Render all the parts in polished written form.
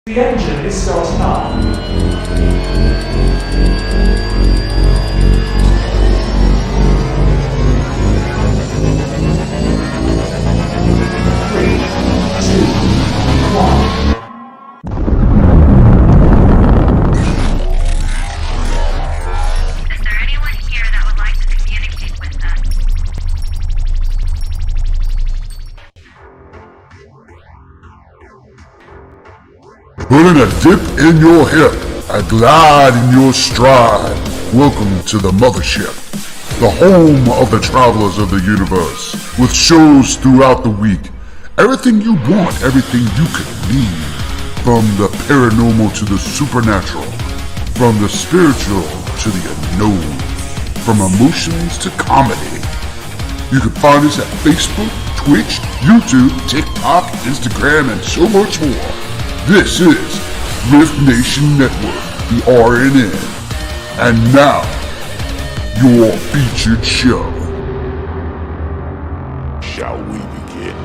The engine is starting up. 3, 2, 1. Is there anyone here that would like to communicate with us? Putting a dip in your hip, a glide in your stride. Welcome to the mothership, the home of the travelers of the universe, with shows throughout the week. Everything you want, everything you could need. From the paranormal to the supernatural, from the spiritual to the unknown, from emotions to comedy. You can find us at Facebook, Twitch, YouTube, TikTok, Instagram, and so much more. This is Rift Nation Network, the RNN. And now, your featured show. Shall we begin?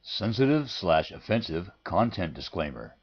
Sensitive/offensive content disclaimer.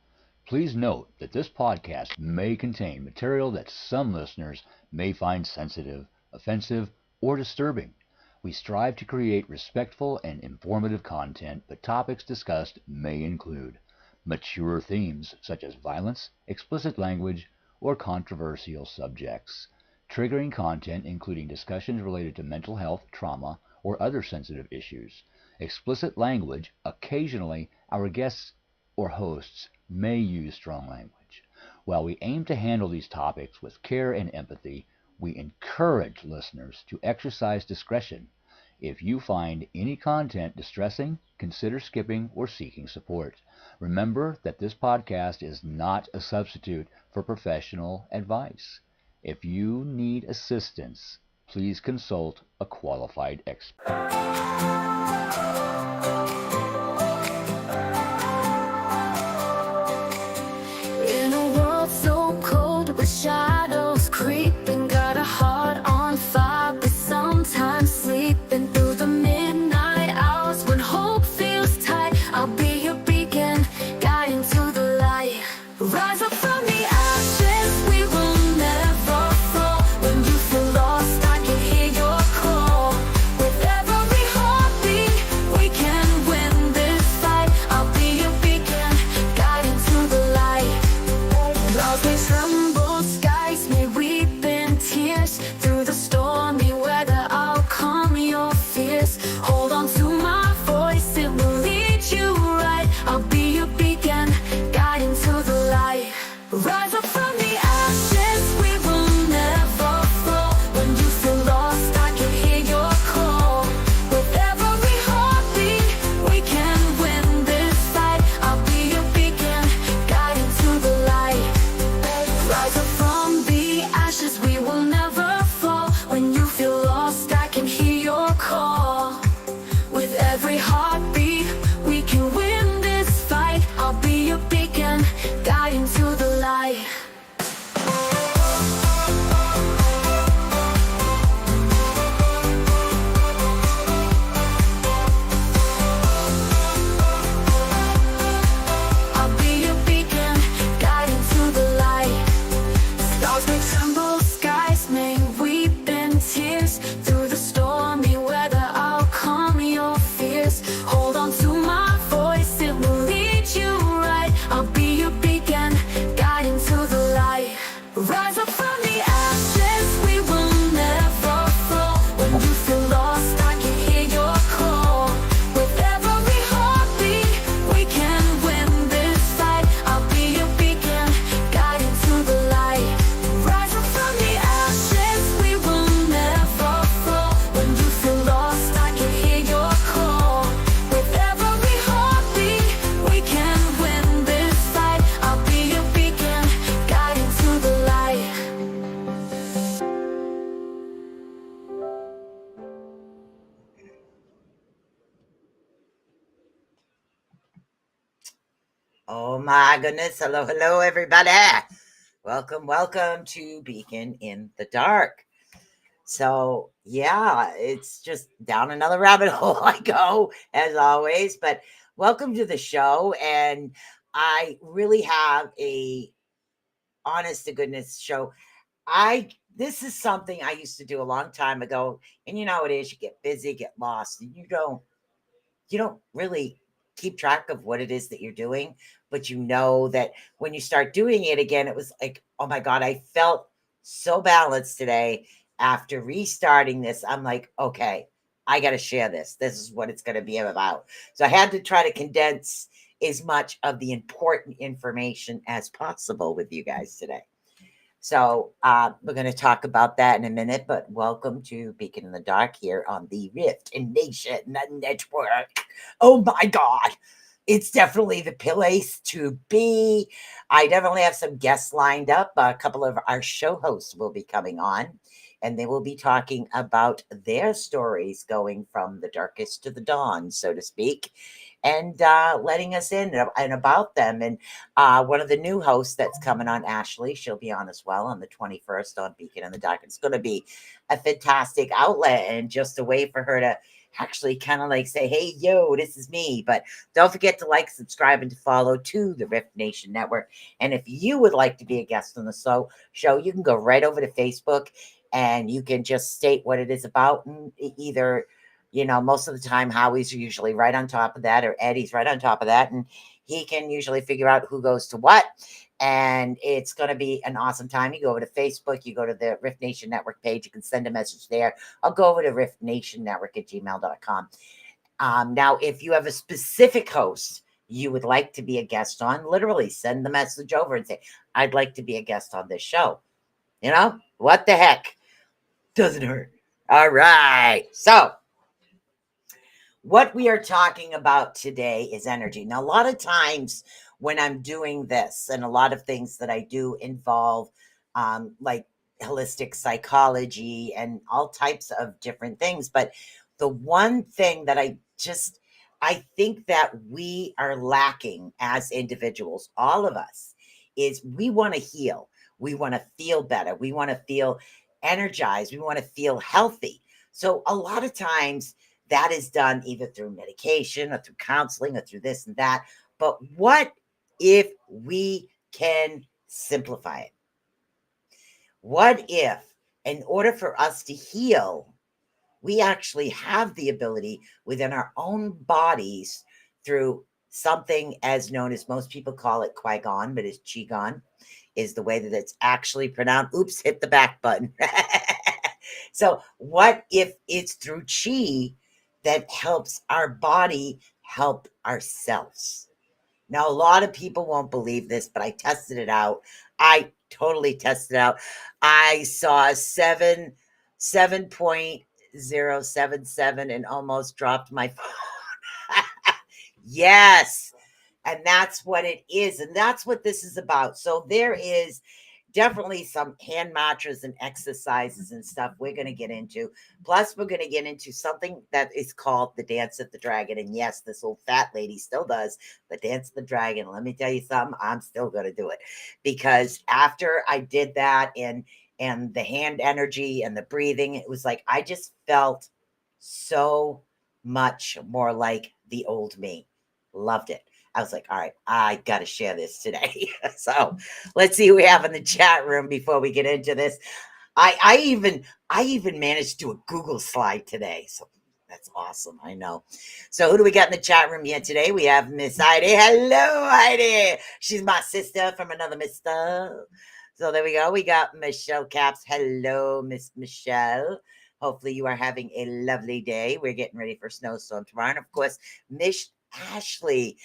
Please note that this podcast may contain material that some listeners may find sensitive, offensive, or disturbing. We strive to create respectful and informative content, but topics discussed may include mature themes such as violence, explicit language, or controversial subjects, triggering content including discussions related to mental health, trauma, or other sensitive issues, explicit language. Occasionally, our guests or hosts may use strong language. While we aim to handle these topics with care and empathy, we encourage listeners to exercise discretion. If you find any content distressing, consider skipping or seeking support. Remember that this podcast is not a substitute for professional advice. If you need assistance, please consult a qualified expert. In a world so cold with shadows creeping, got a heart on fire, but sometimes sleeping through the midnight hours when hope feels tight. I'll be your beacon, guiding to the light. Rise up from the ashes, we will never fall. When you feel lost, I can hear your call. With every heartbeat, we can win this fight. I'll be your beacon, guiding to the light. Clouds may tremble, skies may weep in tears. Through the stormy weather, I'll calm your fears. Hold on to my voice, it will lead you right. I'll be your beacon, guiding to the light. Rise up from the ashes, we will never fall. When you feel lost, I can hear your call. With every heartbeat, we can win this fight. I'll be your beacon, guiding to the light. Rise up from the ashes, we will never fall. When you feel lost, I can hear your call. With every heartbeat, we can win this fight. I'll be your beacon, guiding to the light. I'll be your beacon, guiding to the light. Stars may tremble, skies may weep in tears. Through the stormy weather, I'll calm your fears. Hold on to my voice, it will lead you right. I'll be your beacon, guiding to the light. Rise up from the ashes, we will never fall. When you feel lost, I can hear your call. With every heartbeat, we can win this fight. I'll be your beacon, guiding to the light. Rise up from the ashes, we will never fall. When you feel lost, I can hear your call. With every heartbeat, we can win this fight. I'll be your beacon, guiding to the light. Oh my goodness. Hello, everybody. Welcome to Beacon in the Dark. So, yeah, it's just down another rabbit hole I go, as always. But welcome to the show. And I really have a honest to goodness show. This is something I used to do a long time ago. And you know how it is, you get busy, get lost, and you don't really keep track of what it is that you're doing, but you know that when you start doing it again, it was like, oh my God, I felt so balanced today after restarting this. I'm like, okay, I got to share this. This is what it's going to be about. So I had to try to condense as much of the important information as possible with you guys today. So we're going to talk about that in a minute, but welcome to Beacon in the Dark here on the Rift and Nation Network. Oh my God. It's definitely the place to be. I definitely have some guests lined up. A couple of our show hosts will be coming on, and they will be talking about their stories going from the darkest to the dawn, so to speak, and letting us in and about them. And one of the new hosts that's coming on, Ashley, she'll be on as well on the 21st on Beacon in the Dark. It's going to be a fantastic outlet and just a way for her to actually kind of like say, hey, yo, this is me. But don't forget to like, subscribe, and to follow to the Rift Nation Network. And if you would like to be a guest on the show, you can go right over to Facebook and you can just state what it is about. And either, most of the time, Howie's usually right on top of that, or Eddie's right on top of that. And he can usually figure out who goes to what. And it's going to be an awesome time. You go over to Facebook, you go to the Rift Nation Network page, you can send a message there. I'll go over to riftnationnetwork@gmail.com. Now, if you have a specific host you would like to be a guest on, literally send the message over and say, I'd like to be a guest on this show. What the heck? Doesn't hurt. All right. So, what we are talking about today is energy. Now, a lot of times when I'm doing this, and a lot of things that I do involve like holistic psychology and all types of different things. But the one thing that I think that we are lacking as individuals, all of us, is we want to heal. We want to feel better. We want to feel energized. We want to feel healthy. So a lot of times, that is done either through medication or through counseling or through this and that. But what if we can simplify it? What if, in order for us to heal, we actually have the ability within our own bodies through something as known as, most people call it Qui-Gon, but it's Qigong, is the way that it's actually pronounced. Oops, hit the back button. So what if it's through Qi that helps our body help ourselves? Now, a lot of people won't believe this, but I tested it out. I totally tested it out. I saw 7.077 and almost dropped my phone. Yes. And that's what it is. And that's what this is about. So there is definitely some hand mantras and exercises and stuff we're going to get into. Plus, we're going to get into something that is called the Dance of the Dragon. And yes, this old fat lady still does the Dance of the Dragon. Let me tell you something, I'm still going to do it, because after I did that and the hand energy and the breathing, it was like I just felt so much more like the old me. Loved it. I was like, all right, I got to share this today. So let's see who we have in the chat room before we get into this. I even managed to do a Google slide today. So that's awesome. I know. So who do we got in the chat room here today? We have Miss Heidi. Hello, Heidi. She's my sister from another mister. So there we go. We got Michelle Caps. Hello, Miss Michelle. Hopefully you are having a lovely day. We're getting ready for snowstorm tomorrow. And of course, Miss Ashley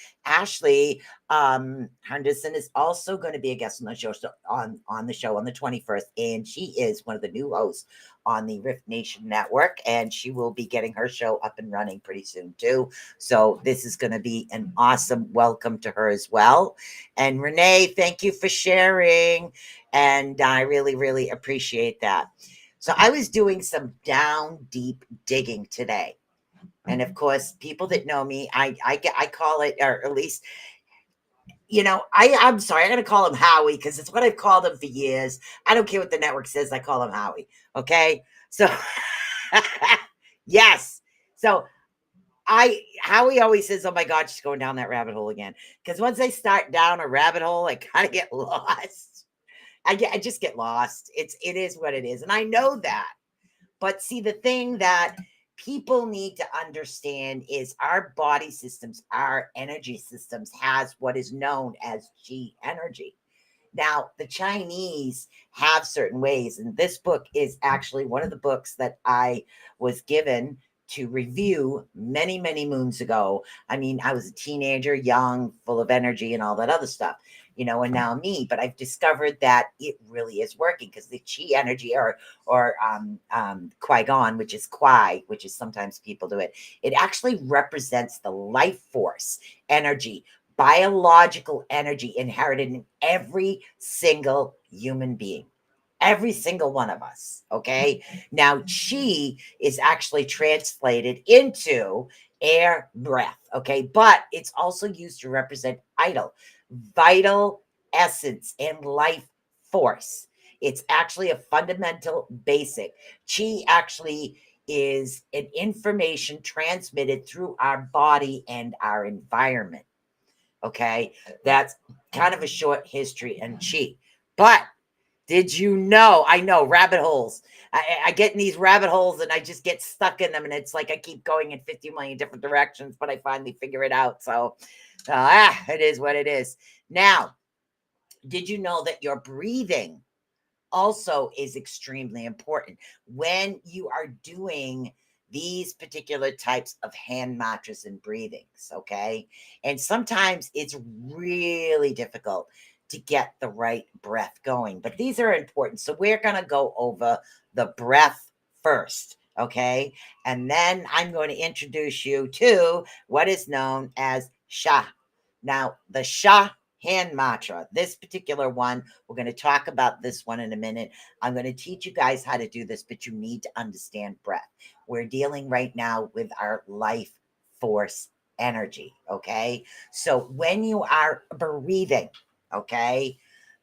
Henderson is also going to be a guest on the show on the show on the 21st, and she is one of the new hosts on the Rift Nation Network, and she will be getting her show up and running pretty soon too. So this is going to be an awesome welcome to her as well. And Renee, thank you for sharing, and I really, really appreciate that. So I was doing some down deep digging today. And of course, people that know me, I call it, or at least, I'm sorry, I'm going to call him Howie because it's what I've called him for years. I don't care what the network says. I call him Howie. Okay. So, yes. So Howie always says, "Oh my God, she's going down that rabbit hole again." Because once I start down a rabbit hole, I kind of get lost. I just get lost. It is what it is, and I know that. But see, the thing that people need to understand is our body systems, our energy systems, has what is known as chi energy. Now, the Chinese have certain ways, and this book is actually one of the books that I was given to review many, many moons ago. I mean, I was a teenager, young, full of energy, and all that other stuff, and now me. But I've discovered that it really is working because the chi energy, or Qui-Gon, which is Qui, which is sometimes people do it. It actually represents the life force energy, biological energy inherited in every single human being, every single one of us. Okay. Now, chi is actually translated into air, breath. Okay. But it's also used to represent vital essence and life force. It's actually a fundamental basic. Chi actually is an information transmitted through our body and our environment. Okay. That's kind of a short history and chi. But did you know? I know rabbit holes. I get in these rabbit holes and I just get stuck in them. And it's like I keep going in 50 million different directions, but I finally figure it out. So it is what it is. Now, did you know that your breathing also is extremely important when you are doing these particular types of hand mantras and breathings? Okay. And sometimes it's really difficult to get the right breath going, but these are important. So we're going to go over the breath first. Okay. And then I'm going to introduce you to what is known as Sha. Now, the Sha hand mantra, this particular one, we're going to talk about this one in a minute. I'm going to teach you guys how to do this, but you need to understand breath. We're dealing right now with our life force energy. Okay. So when you are breathing, okay,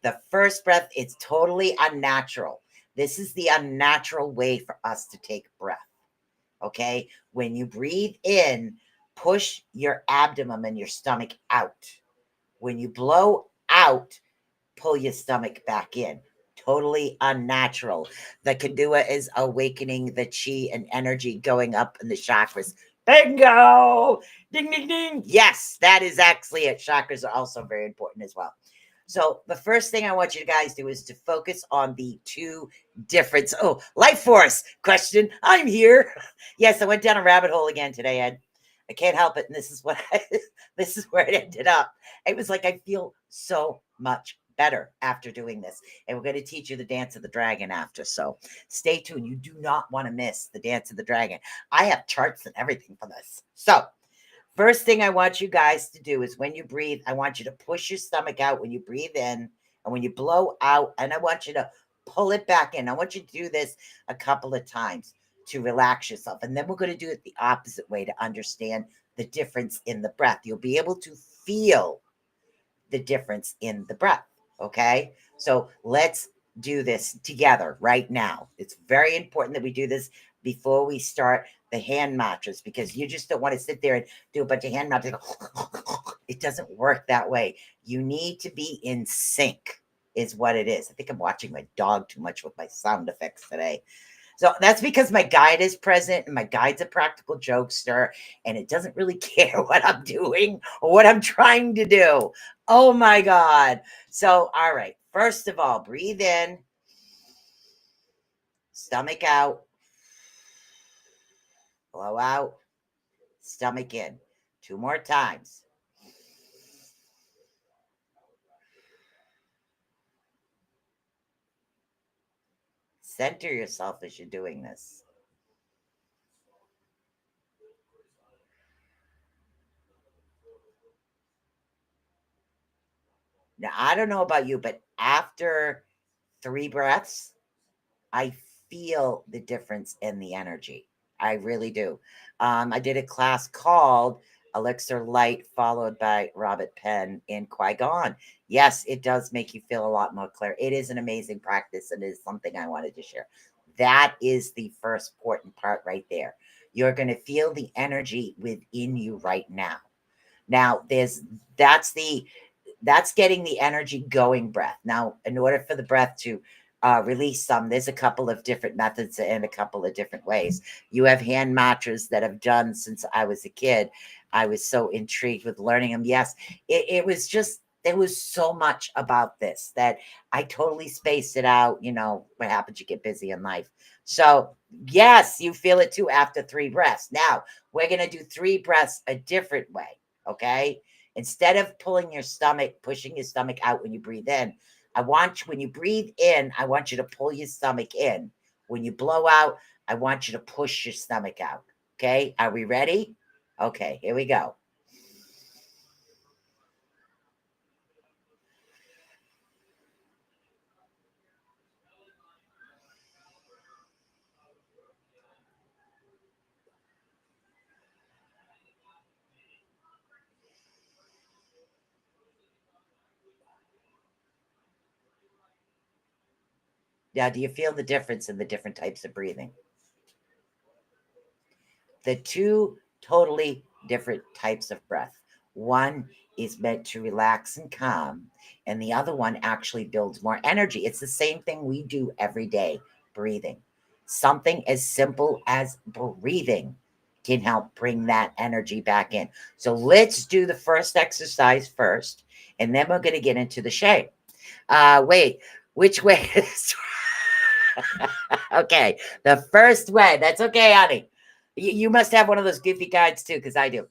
the first breath, it's totally unnatural. This is the unnatural way for us to take breath. Okay. When you breathe in, push your abdomen and your stomach out. When you blow out, pull your stomach back in. Totally unnatural. The Kandua is awakening the chi and energy going up in the chakras. Bingo! Ding, ding, ding. Yes, that is actually it. Chakras are also very important as well. So the first thing I want you guys to do is to focus on the two different. Oh, life force question. I'm here. Yes, I went down a rabbit hole again today, Ed. I can't help it. And this is this is where it ended up. It was like, I feel so much better after doing this. And we're going to teach you the dance of the dragon after. So stay tuned. You do not want to miss the dance of the dragon. I have charts and everything for this. So first thing I want you guys to do is when you breathe, I want you to push your stomach out when you breathe in, and when you blow out, and I want you to pull it back in. I want you to do this a couple of times to relax yourself. And then we're going to do it the opposite way to understand the difference in the breath. You'll be able to feel the difference in the breath. Okay. So let's do this together right now. It's very important that we do this before we start the hand mantras, because you just don't want to sit there and do a bunch of hand mantras. It doesn't work that way. You need to be in sync, is what it is. I think I'm watching my dog too much with my sound effects today. So that's because my guide is present, and my guide's a practical jokester, and it doesn't really care what I'm doing or what I'm trying to do. Oh my God. So, all right. First of all, breathe in, stomach out, blow out, stomach in. 2 more times. Center yourself as you're doing this. Now, I don't know about you, but after 3 breaths, I feel the difference in the energy. I really do. I did a class called Elixir Light, followed by Robert Penn in Qui-Gon. Yes, it does make you feel a lot more clear. It is an amazing practice, and it is something I wanted to share. that is the first important part right there. You're going to feel the energy within you right now. Now, that's getting the energy going breath. Now, in order for the breath to release some, there's a couple of different methods and a couple of different ways. You have hand mantras that I've done since I was a kid. I was so intrigued with learning them. Yes, it was just, there was so much about this that I totally spaced it out. You know, what happens? You get busy in life. So, yes, you feel it too after 3 breaths. Now, we're going to do 3 breaths a different way. Okay. Instead of pushing your stomach out when you breathe in, when you breathe in, I want you to pull your stomach in. When you blow out, I want you to push your stomach out. Okay. Are we ready? Okay. Here we go. Now, do you feel the difference in the different types of breathing? The 2 totally different types of breath. One is meant to relax and calm, and the other one actually builds more energy. It's the same thing we do every day, breathing. Something as simple as breathing can help bring that energy back in. So let's do the first exercise first, and then we're going to get into the shape. Wait, which way is okay, the first way. That's okay, honey. You must have one of those goofy guides too, because I do.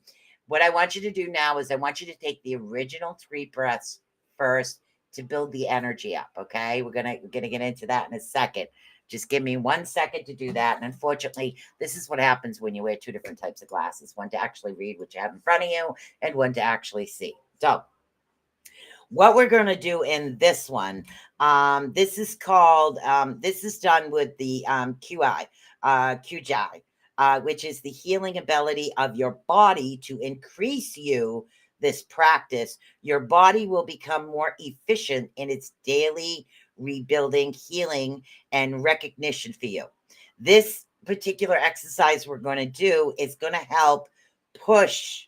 What I want you to do now is I want you to take the original 3 breaths first to build the energy up. Okay, we're gonna get into that in a second. Just give me 1 second to do that. And unfortunately, this is what happens when you wear 2 different types of glasses: one to actually read what you have in front of you, and one to actually see. So, what we're going to do in this one, this is called, this is done with the QI, which is the healing ability of your body to increase you. This practice, your body will become more efficient in its daily rebuilding, healing, and recognition for you. This particular exercise we're going to do is going to help push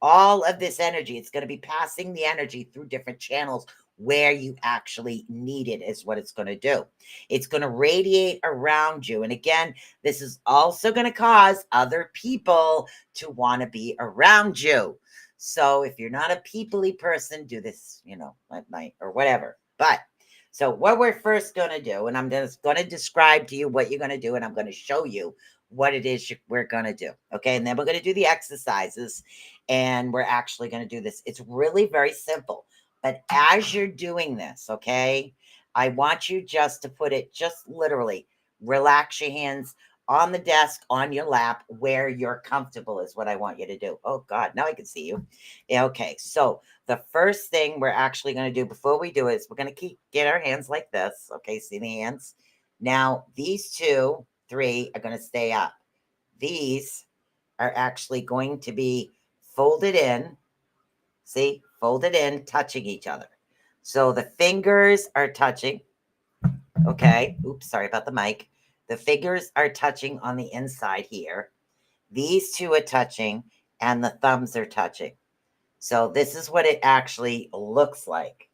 all of this energy. It's going to be passing the energy through different channels where you actually need it, is what it's going to do. It's going to radiate around you. And again, this is also going to cause other people to want to be around you. So if you're not a peoply person, do this, at night or whatever. But so what we're first going to do, and I'm just going to describe to you what you're going to do, and I'm going to show you what it is we're going to do. Okay. And then we're going to do the exercises, and we're actually going to do this. It's really very simple. But as you're doing this, okay, I want you just to put it, just literally relax your hands on the desk, on your lap, where you're comfortable is what I want you to do. Oh God, now I can see you. Okay. So the first thing we're actually going to do before we do it is we're going to get our hands like this. Okay. See the hands? Now these 2, 3 are going to stay up. These are actually going to be folded in. See, folded in, touching each other. So the fingers are touching. Okay. Oops, sorry about the mic. The fingers are touching on the inside here. These 2 are touching, and the thumbs are touching. So this is what it actually looks like.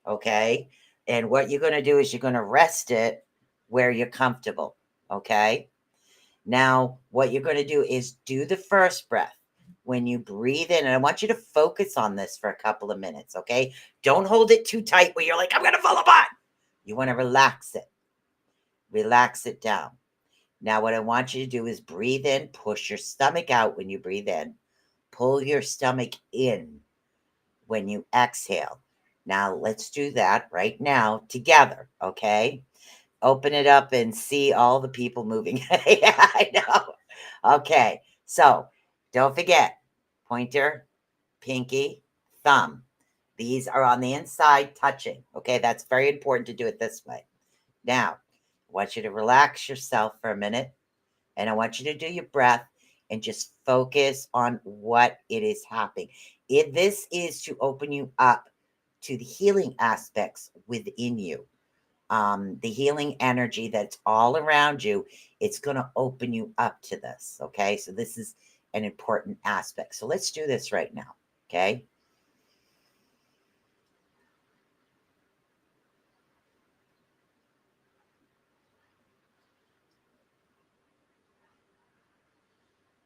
Okay. And what you're going to do is you're going to rest it where you're comfortable. Okay. Now, what you're going to do is do the first breath. When you breathe in, and I want you to focus on this for a couple of minutes, okay? Don't hold it too tight where you're like, I'm going to fall apart. You want to relax it. Relax it down. Now, what I want you to do is breathe in, push your stomach out when you breathe in. Pull your stomach in when you exhale. Now, let's do that right now together, okay? Open it up and see all the people moving. Yeah, I know. Okay, so don't forget, pointer, pinky, thumb. These are on the inside touching. Okay, that's very important to do it this way. Now, I want you to relax yourself for a minute, and I want you to do your breath and just focus on what it is happening. This is to open you up to the healing aspects within you. the healing energy that's all around you, it's going to open you up to this. Okay. So this is an important aspect. So let's do this right now. Okay.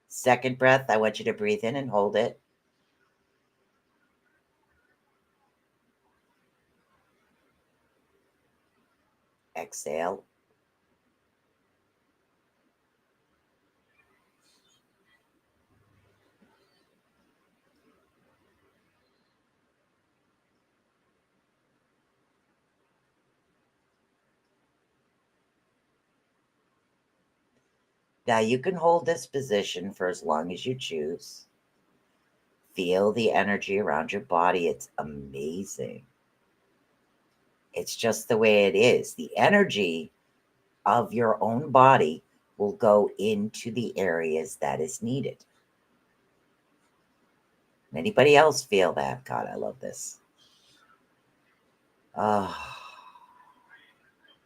Second breath, I want you to breathe in and hold it. Exhale. Now you can hold this position for as long as you choose. Feel the energy around your body. It's amazing. It's just the way it is. The energy of your own body will go into the areas that is needed. Anybody else feel that? God, I love this. Oh,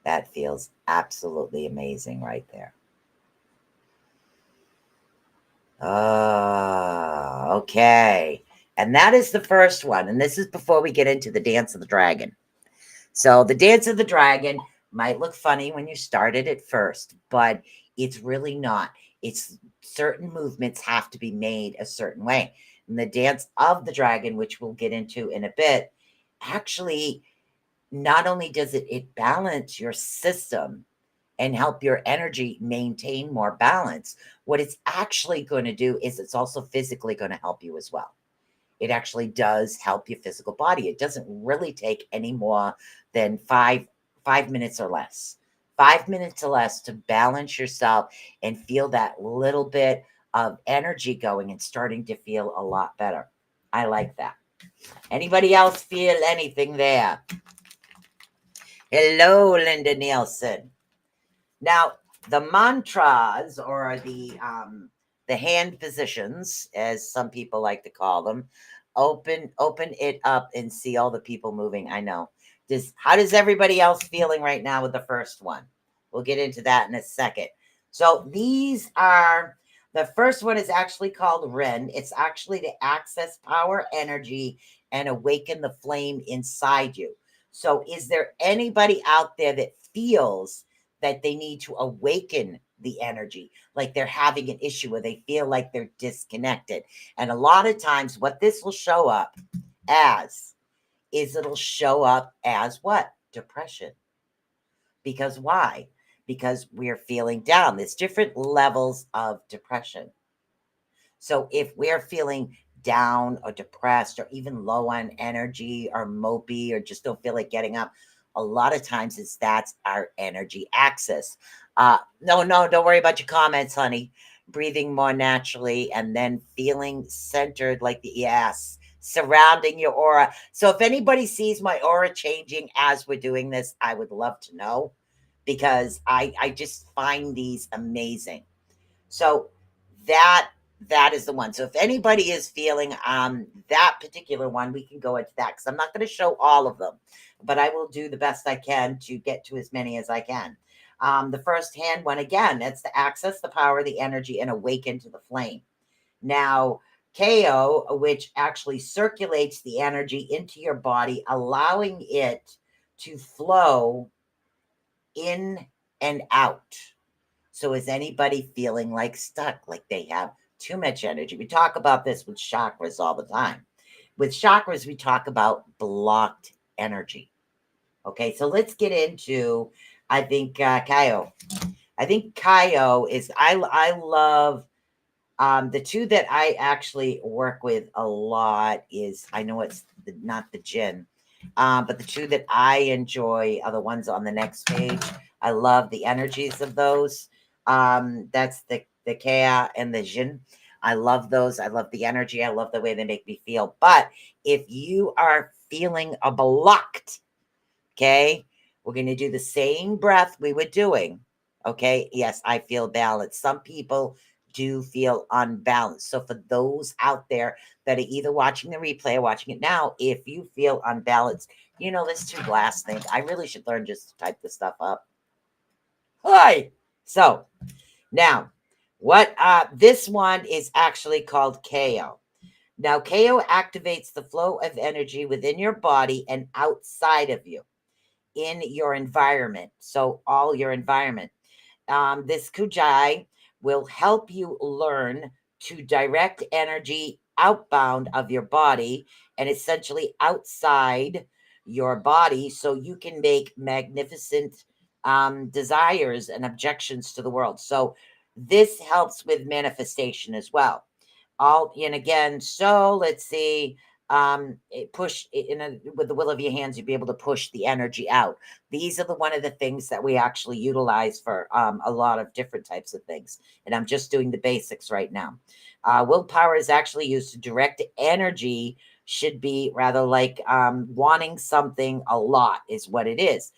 that feels absolutely amazing right there. Oh, okay. And that is the first one. And this is before we get into the dance of the dragon. So the dance of the dragon might look funny when you started at first, but it's really not. It's certain movements have to be made a certain way. And the dance of the dragon, which we'll get into in a bit, actually, not only does it balance your system and help your energy maintain more balance, what it's actually going to do is it's also physically going to help you as well. It actually does help your physical body. It doesn't really take any more than five minutes or less. 5 minutes or less to balance yourself and feel that little bit of energy going and starting to feel a lot better. I like that. Anybody else feel anything there? Hello, Linda Nielsen. Now, the mantras, or the hand positions, as some people like to call them, open it up and see all the people moving. I know. How does everybody else feeling right now with the first one? We'll get into that in a second. So these are, the first one is actually called RNN. It's actually to access power, energy, and awaken the flame inside you. So is there anybody out there that feels that they need to awaken the energy, like they're having an issue where they feel like they're disconnected? And a lot of times what this will show up as is it'll show up as what? Depression. Because why? Because we're feeling down. There's different levels of depression. So if we're feeling down or depressed or even low on energy or mopey or just don't feel like getting up, a lot of times that's our energy axis. No, don't worry about your comments, honey. Breathing more naturally and then feeling centered, like the yes, surrounding your aura. So if anybody sees my aura changing as we're doing this, I would love to know, because I just find these amazing. So that is the one. So if anybody is feeling that particular one, we can go into that, because I'm not going to show all of them, but I will do the best I can to get to as many as I can. The first hand one, again, that's to access the power, the energy, and awaken to the flame. Now, KO, which actually circulates the energy into your body, allowing it to flow in and out. So is anybody feeling like stuck, like they have too much energy? We talk about this with chakras all the time. With chakras, we talk about blocked energy. Okay, so let's get into, I think, Kaio. I think Kaio is, I love, the two that I actually work with a lot is, I know it's not the Jin, but the two that I enjoy are the ones on the next page. I love the energies of those. That's the Kea and the Jin. I love those. I love the energy. I love the way they make me feel. But if you are feeling blocked, okay, we're going to do the same breath we were doing. Okay. Yes, I feel balanced. Some people do feel unbalanced. So for those out there that are either watching the replay or watching it now, if you feel unbalanced, this 2 glass thing, I really should learn just to type this stuff up. Hi. So now what this one is actually called KO. Now, KO activates the flow of energy within your body and outside of you in your environment. So all your environment. This Kujai will help you learn to direct energy outbound of your body and essentially outside your body so you can make magnificent desires and objections to the world. So this helps with manifestation as well. And again, so let's see, with the will of your hands, you'll be able to push the energy out. These are one of the things that we actually utilize for a lot of different types of things. And I'm just doing the basics right now. Willpower is actually used to direct energy, should be rather like wanting something a lot is what it is.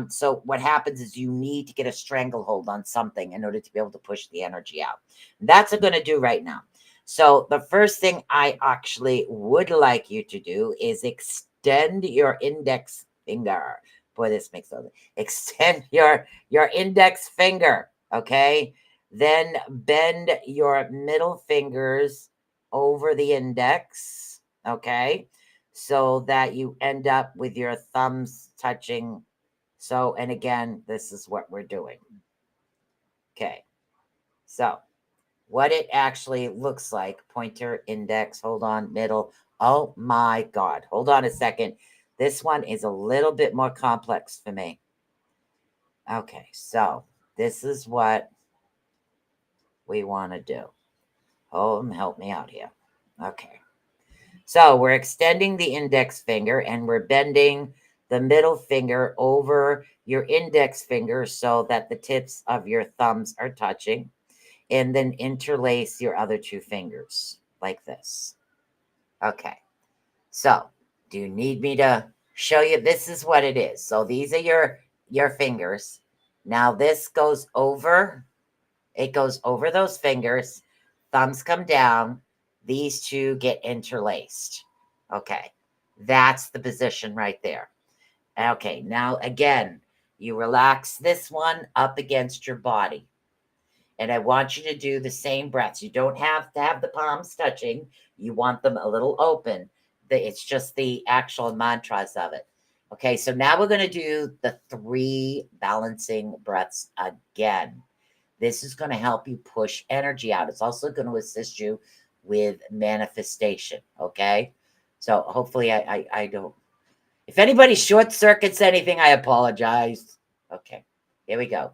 So what happens is you need to get a stranglehold on something in order to be able to push the energy out. That's what I'm going to do right now. So the first thing I actually would like you to do is extend your index finger. Boy, this makes sense. Extend your index finger, okay? Then bend your middle fingers over the index, okay? So that you end up with your thumbs touching. So, and again, this is what we're doing. Okay. So what it actually looks like, pointer, index, hold on, middle. Oh my God. Hold on a second. This one is a little bit more complex for me. Okay, so this is what we want to do. Help me out here. Okay. So we're extending the index finger and we're bending the middle finger over your index finger so that the tips of your thumbs are touching. And then interlace your other 2 fingers like this. Okay. So do you need me to show you? This is what it is. So these are your fingers. Now this goes over. It goes over those fingers. Thumbs come down. These 2 get interlaced. Okay. That's the position right there. Okay. Now again, you relax this one up against your body. And I want you to do the same breaths. You don't have to have the palms touching. You want them a little open. It's just the actual mantras of it. Okay, so now we're going to do the 3 balancing breaths again. This is going to help you push energy out. It's also going to assist you with manifestation. Okay, so hopefully I don't. If anybody short circuits anything, I apologize. Okay, here we go.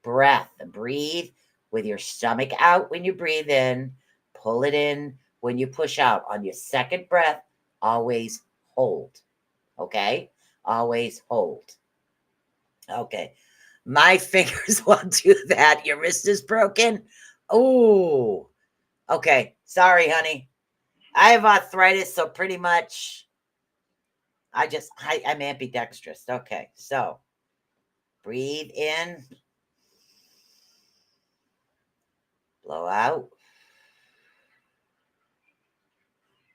Breath. Breathe with your stomach out when you breathe in, pull it in when you push out. On your second breath, always hold. Okay? Always hold. Okay. My fingers won't do that. Your wrist is broken. Oh, okay. Sorry, honey. I have arthritis, so pretty much I'm ambidextrous. Okay, so breathe in. Blow out.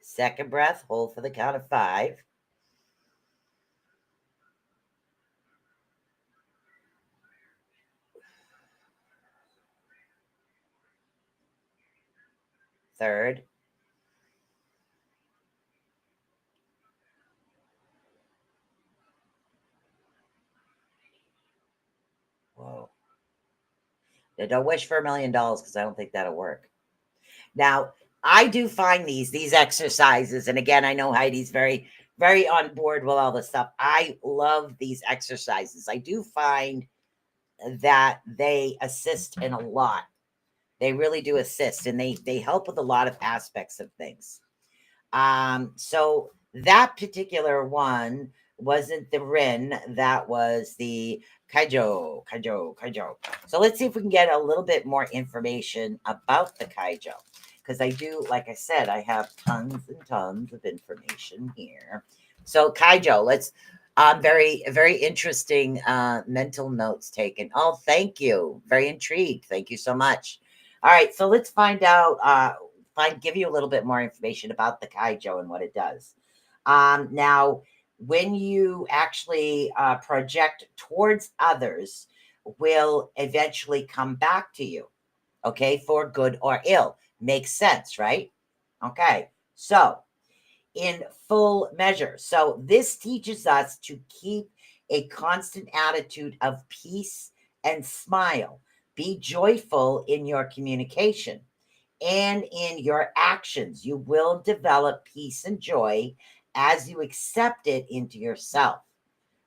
Second breath, hold for the count of 5. Third. Whoa. Now, don't wish for $1 million because I don't think that'll work. Now, I do find these exercises, and again, I know Heidi's very, very on board with all this stuff. I love these exercises. I do find that they assist in a lot. They really do assist, and they help with a lot of aspects of things. So that particular one wasn't the Rin, that was the Kaijo. So let's see if we can get a little bit more information about the Kaijo. Because I do, like I said, I have tons and tons of information here. So Kaijo, let's very, very interesting mental notes taken. Oh, thank you. Very intrigued. Thank you so much. All right, so let's find out, give you a little bit more information about the Kaijo and what it does. Now, when you actually project towards others, will eventually come back to you, okay, for good or ill. Makes sense, right? Okay, so in full measure. So this teaches us to keep a constant attitude of peace and smile. Be joyful in your communication and in your actions. You will develop peace and joy as you accept it into yourself.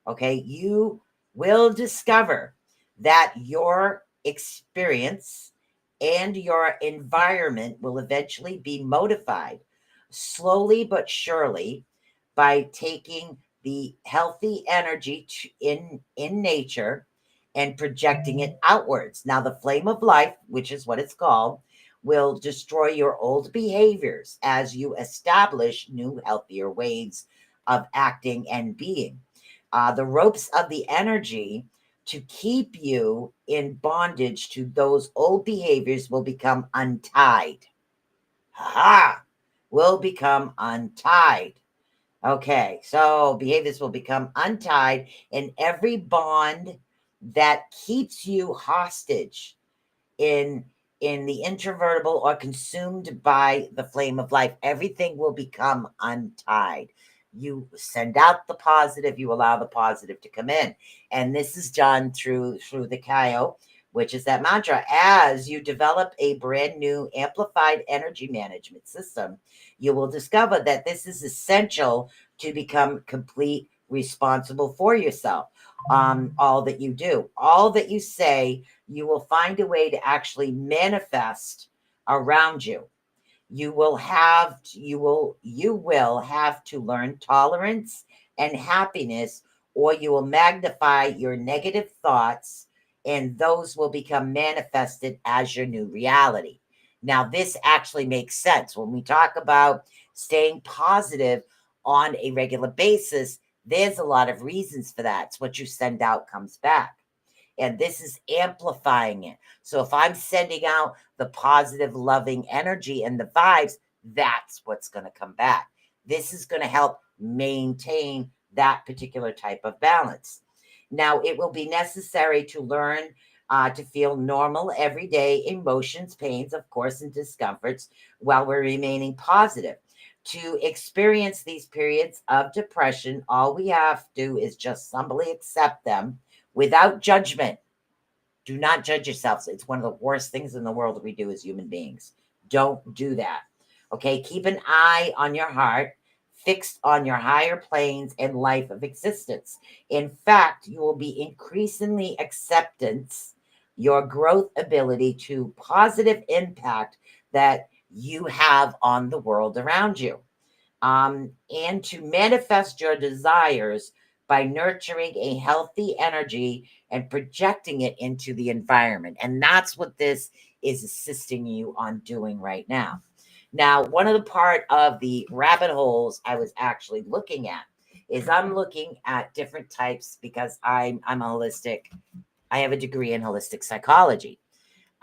Okay, you will discover that your experience and your environment will eventually be modified slowly but surely by taking the healthy energy in nature and projecting it outwards. Now, the flame of life, which is what it's called, will destroy your old behaviors as you establish new, healthier ways of acting and being. The ropes of the energy to keep you in bondage to those old behaviors will become untied. Ha! Will become untied. Okay, so behaviors will become untied, and every bond that keeps you hostage in the introvertible or consumed by the flame of life, everything will become untied. You send out the positive, you allow the positive to come in, and this is done through the Kyo, which is that mantra. As you develop a brand new amplified energy management system, you will discover that this is essential to become complete responsible for yourself. All that you do, all that you say, you will find a way to actually manifest around you. You will have to learn tolerance and happiness, or you will magnify your negative thoughts, and those will become manifested as your new reality. Now, this actually makes sense when we talk about staying positive on a regular basis. There's a lot of reasons for that. It's what you send out comes back. And this is amplifying it. So if I'm sending out the positive, loving energy and the vibes, that's what's going to come back. This is going to help maintain that particular type of balance. Now, it will be necessary to learn to feel normal, everyday emotions, pains, of course, and discomforts while we're remaining positive. To experience these periods of depression, all we have to do is just humbly accept them without judgment. Do not judge yourselves. It's one of the worst things in the world that we do as human beings. Don't do that. Okay, keep an eye on your heart, fixed on your higher planes and life of existence. In fact, you will be increasingly acceptance your growth ability to positive impact that you have on the world around you. And to manifest your desires by nurturing a healthy energy and projecting it into the environment. And that's what this is assisting you on doing right now. Now, one of the part of the rabbit holes I was actually looking at is I'm looking at different types because I'm a holistic. I have a degree in holistic psychology.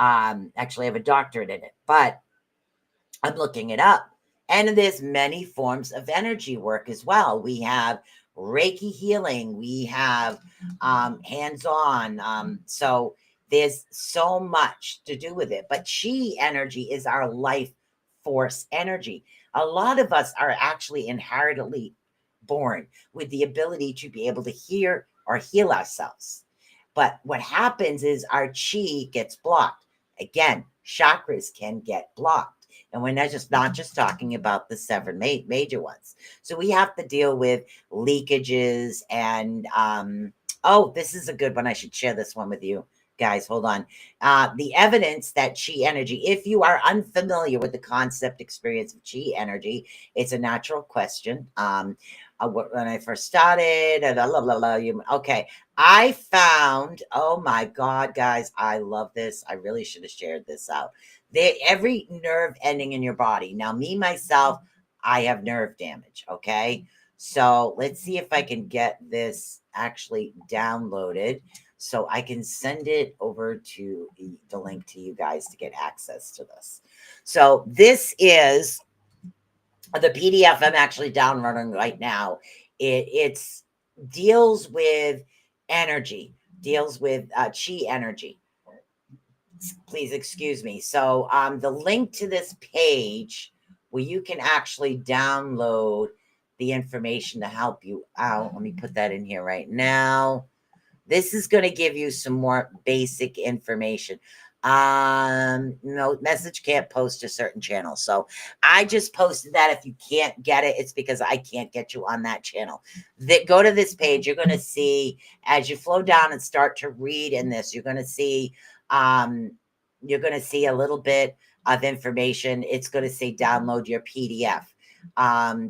Actually, I have a doctorate in it, but I'm looking it up. And there's many forms of energy work as well. We have Reiki healing. We have hands-on. So there's so much to do with it. But chi energy is our life force energy. A lot of us are actually inherently born with the ability to be able to hear or heal ourselves. But what happens is our chi gets blocked. Again, chakras can get blocked. And we're not just talking about the seven major ones. So we have to deal with leakages and oh, this is a good one. I should share this one with you guys. Hold on. The evidence that chi energy, if you are unfamiliar with the concept experience of chi energy, it's a natural question. When I first started, okay, I found, oh my God, guys, I love this. I really should have shared this out. Every nerve ending in your body. Now, me, myself, I have nerve damage. Okay. So let's see if I can get this actually downloaded so I can send it over to the link to you guys to get access to this. So this is the PDF I'm actually downloading right now. It's deals with energy, deals with chi energy. Please excuse me. So the link to this page where you can actually download the information to help you out. Let me put that in here right now. This is going to give you some more basic information. No message can't post to certain channels. So I just posted that. If you can't get it, it's because I can't get you on that channel. Go to this page. You're going to see, as you flow down and start to read in this, you're going to see a little bit of information. It's going to say download your PDF.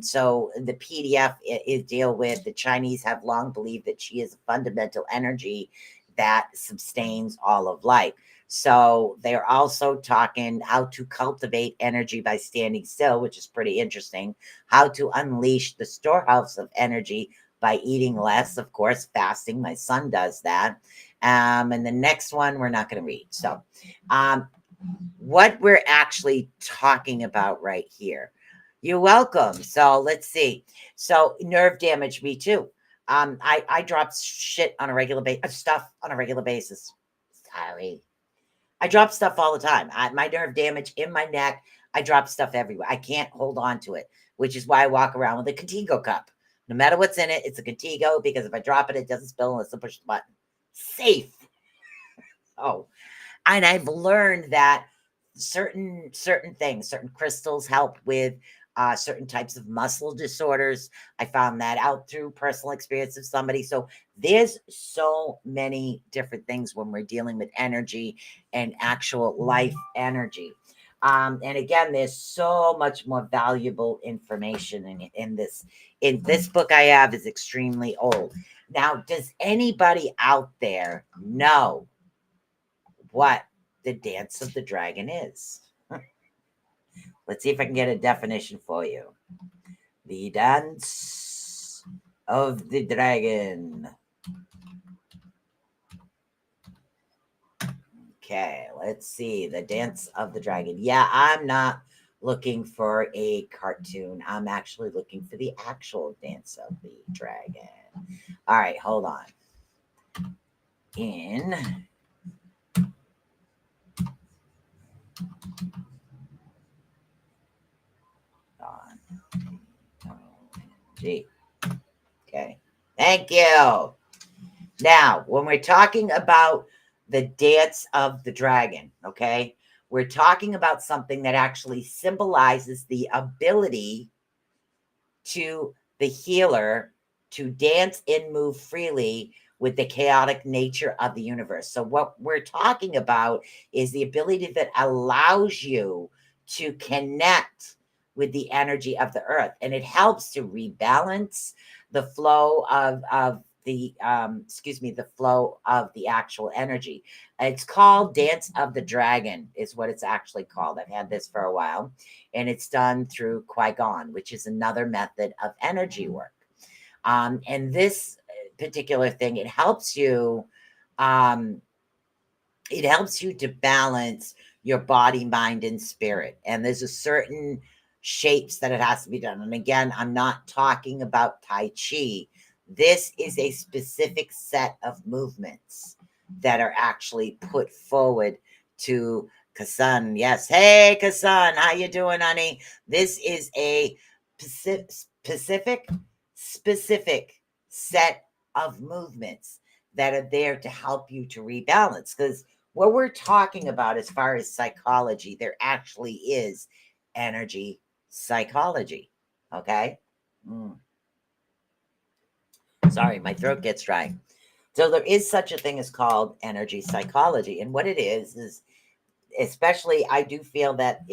So the PDF is deal with the Chinese have long believed that chi is a fundamental energy that sustains all of life. So they're also talking how to cultivate energy by standing still, which is pretty interesting. How to unleash the storehouse of energy by eating less, of course, fasting. My son does that. And the next one we're not going to read. So what we're actually talking about right here. You're welcome. So let's see. So nerve damage, me too. I drop shit on a regular basis, stuff on a regular basis. Sorry. I drop stuff all the time. My nerve damage in my neck. I drop stuff everywhere. I can't hold on to it, which is why I walk around with a Contigo cup. No matter what's in it, it's a Contigo, because if I drop it, it doesn't spill unless I push the button. Safe. Oh, and I've learned that certain things, certain crystals help with certain types of muscle disorders. I found that out through personal experience of somebody. So there's so many different things when we're dealing with energy and actual life energy. And again, there's so much more valuable information in this. In this book I have is extremely old. Now, does anybody out there know what the dance of the dragon is? Let's see if I can get a definition for you. The dance of the dragon. Okay, let's see. The dance of the dragon. Yeah, I'm not looking for a cartoon. I'm actually looking for the actual dance of the dragon. All right, hold on. G. Okay. Thank you. Now, when we're talking about the dance of the dragon, okay, we're talking about something that actually symbolizes the ability to the healer to dance and move freely with the chaotic nature of the universe. So what we're talking about is the ability that allows you to connect with the energy of the earth, and it helps to rebalance the flow of the flow of the actual energy. It's called Dance of the Dragon is what it's actually called. I've had this for a while, and it's done through Qui-Gon, which is another method of energy work. And this particular thing, it helps you to balance your body, mind, and spirit. And there's a certain shapes that it has to be done. And again, I'm not talking about Tai Chi. This is a specific set of movements that are actually put forward to Kasan. Yes. Hey, Kasan. How you doing, honey? This is a specific set of movements that are there to help you to rebalance. Because what we're talking about as far as psychology, there actually is energy psychology. Okay? Sorry, my throat gets dry. So there is such a thing as called energy psychology. And what it is especially, I do feel that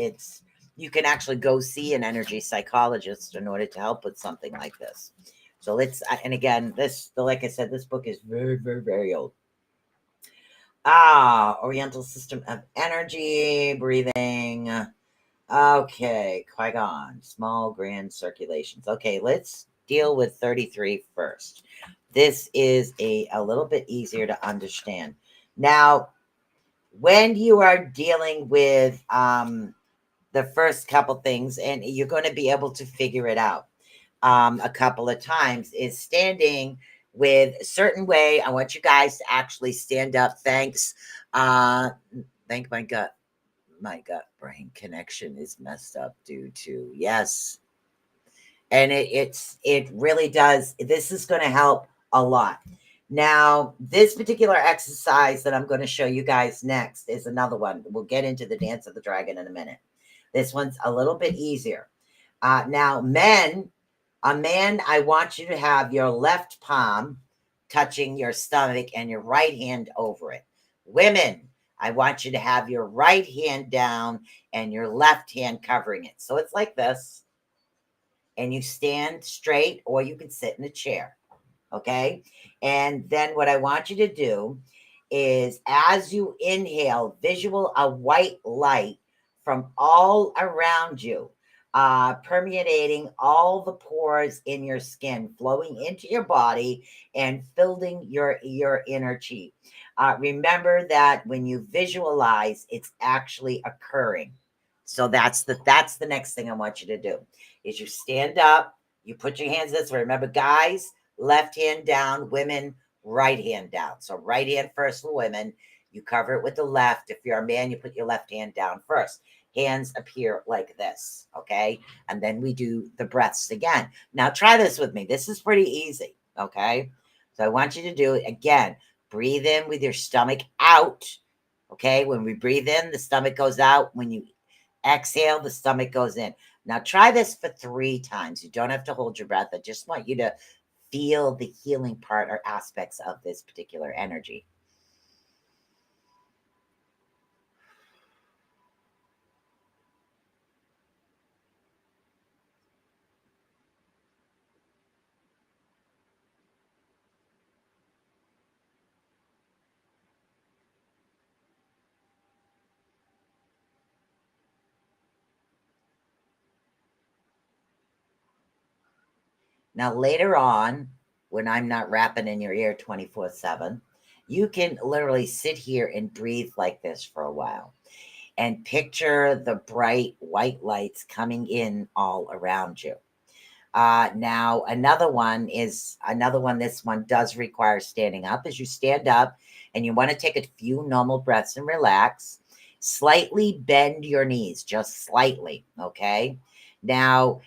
you can actually go see an energy psychologist in order to help with something like this. So and again, like I said, this book is very, very, very old. Oriental system of energy, breathing. Okay, Qui-Gon, small, grand circulations. Okay, let's deal with 33 first. this is a little bit easier to understand. Now, when you are dealing with the first couple things, and you're going to be able to figure it out a couple of times, is standing with a certain way. I want you guys to actually stand up. Thanks. Thank my gut. My gut brain connection is messed up due to, yes. And it really does. This is going to help a lot. Now, this particular exercise that I'm going to show you guys next is another one. We'll get into the dance of the dragon in a minute. This one's a little bit easier. Now, a man, I want you to have your left palm touching your stomach and your right hand over it. Women, I want you to have your right hand down and your left hand covering it. So it's like this. And you stand straight, or you can sit in a chair. Okay. And then what I want you to do is, as you inhale, visual a white light from all around you, permeating all the pores in your skin, flowing into your body and filling your inner chi. Remember that when you visualize, it's actually occurring. So that's the next thing I want you to do is you stand up, you put your hands this way. Remember, guys, left hand down, women, right hand down. So right hand first for women. You cover it with the left. If you're a man, you put your left hand down first. Hands appear like this, okay? And then we do the breaths again. Now try this with me. This is pretty easy, okay? So I want you to do it again. Breathe in with your stomach out, okay? When we breathe in, the stomach goes out. When you exhale, the stomach goes in. Now try this for 3 times. You don't have to hold your breath. I just want you to feel the healing part or aspects of this particular energy. Now, later on, when I'm not rapping in your ear 24/7, you can literally sit here and breathe like this for a while and picture the bright white lights coming in all around you. Now, another one, this one does require standing up. As you stand up and you want to take a few normal breaths and relax, slightly bend your knees, just slightly, okay? Now,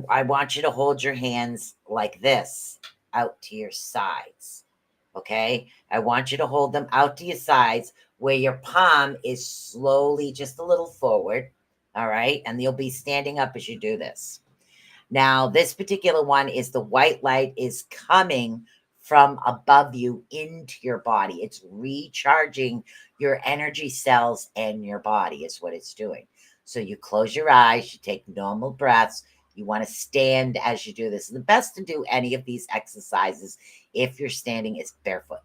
I want you to hold your hands like this out to your sides. Okay. I want you to hold them out to your sides where your palm is slowly just a little forward. All right. And you'll be standing up as you do this. Now, this particular one is the white light is coming from above you into your body. It's recharging your energy cells and your body is what it's doing. So you close your eyes, you take normal breaths. You want to stand as you do this. The best to do any of these exercises if you're standing is barefoot.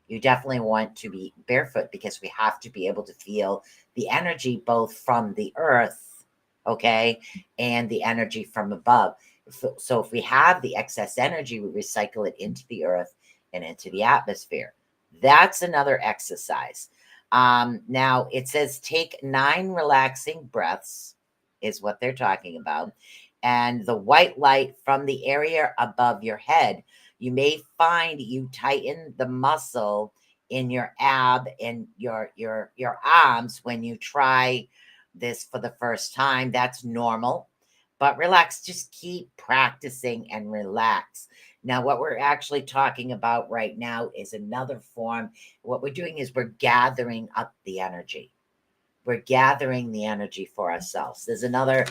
You definitely want to be barefoot because we have to be able to feel the energy both from the earth, okay, and the energy from above. So if we have the excess energy, we recycle it into the earth and into the atmosphere. That's another exercise. Now it says take 9 relaxing breaths is what they're talking about. And the white light from the area above your head, you may find you tighten the muscle in your ab and your arms when you try this for the first time. That's normal, but relax. Just keep practicing and relax. Now, what we're actually talking about right now is another form. What we're doing is we're gathering up the energy. We're gathering the energy for ourselves. There's another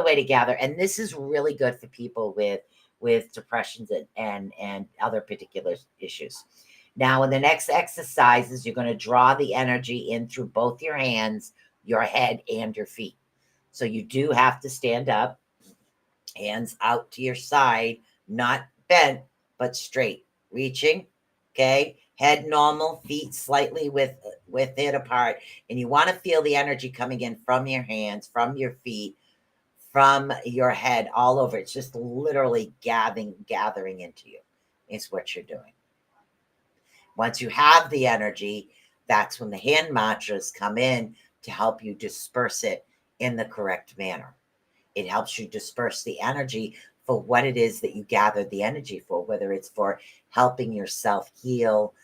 way to gather, and this is really good for people with depressions and other particular issues. Now, in the next exercises, you're going to draw the energy in through both your hands, your head, and your feet. So you do have to stand up, hands out to your side, not bent, but straight, reaching, okay? Head normal, feet slightly with it apart. And you want to feel the energy coming in from your hands, from your feet, from your head, all over. It's just literally gathering into you. is what you're doing. Once you have the energy, that's when the hand mantras come in to help you disperse it in the correct manner. It helps you disperse the energy for what it is that you gathered the energy for, whether it's for helping yourself heal,